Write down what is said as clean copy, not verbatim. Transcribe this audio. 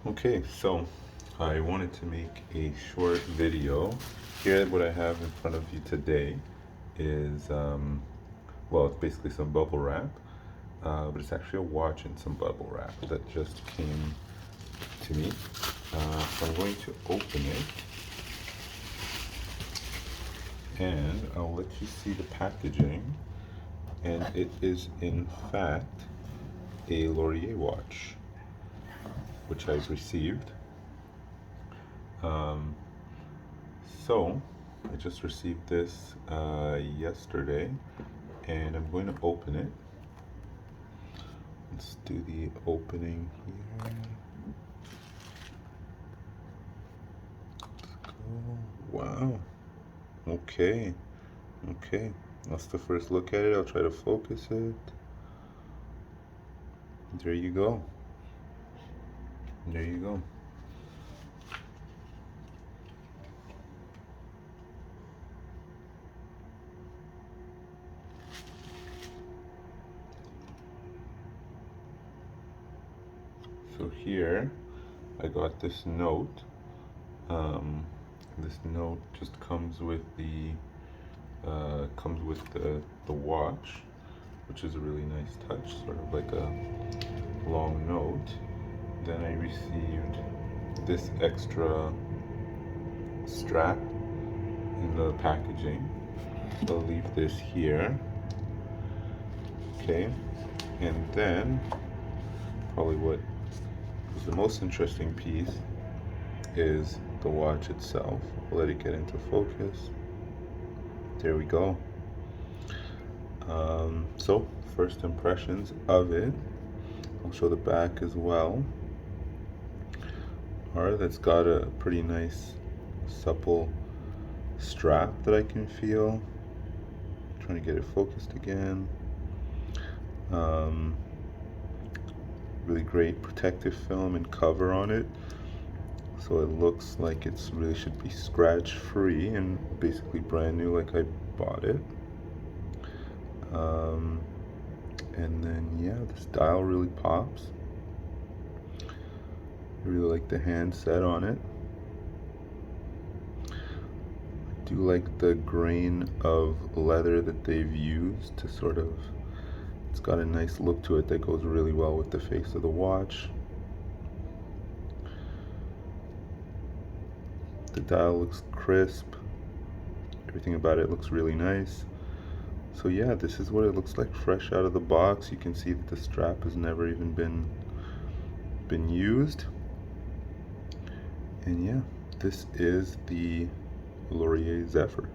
Okay, so I wanted to make a short video. Here, what I have in front of you today is, well, it's basically some bubble wrap, but it's actually a watch and some bubble wrap that just came to me. So I'm going to open it, and I'll let you see the packaging. And it is, in fact, a Laurier watch, which I've received. So I just received this yesterday, and I'm going to open it. Let's do the opening here. Let's go. Wow. Okay. Okay. That's the first look at it. I'll try to focus it. There you go. There you go. So here, I got this note. This note just comes with the watch, which is a really nice touch, sort of like a long note. Then I received this extra strap in the packaging. So I'll leave this here. Okay, and then probably what was the most interesting piece is the watch itself. I'll let it get into focus. There we go. So first impressions of it. I'll show the back as well. Alright, that's got a pretty nice supple strap that I can feel. Trying to get it focused again. Really great protective film and cover on it, so it looks like it's really should be scratch free and basically brand new like I bought it. And then yeah, this dial really pops. I really like the handset on it. I do like the grain of leather that they've used to sort of, it's got a nice look to it that goes really well with the face of the watch. The dial looks crisp. Everything about it looks really nice. So yeah, this is what it looks like fresh out of the box. You can see that the strap has never even been used. And yeah, this is the Laurier Zephyr.